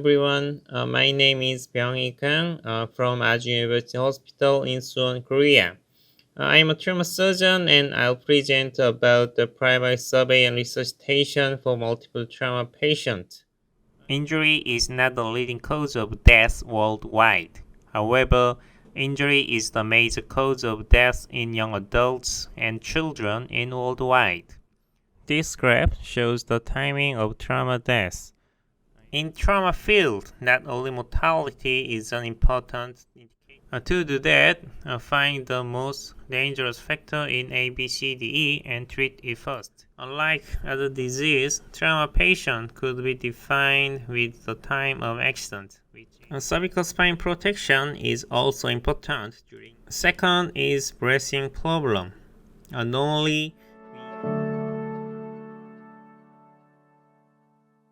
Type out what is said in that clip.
everyone. My name is Byung-hee Kang from Aju University Hospital in Suwon, Korea. I am a trauma surgeon and I'll present about the primary survey and resuscitation for multiple trauma patients. Injury is not the leading cause of death worldwide. However, injury is the major cause of death in young adults and children in worldwide. This graph shows the timing of trauma deaths. In trauma field, not only mortality is an important indicator. To do that, find the most dangerous factor in A, B, C, D, E and treat it first. Unlike other disease, trauma patient could be defined with the time of accident. Cervical spine protection is also important. Second is breathing problem. Normally,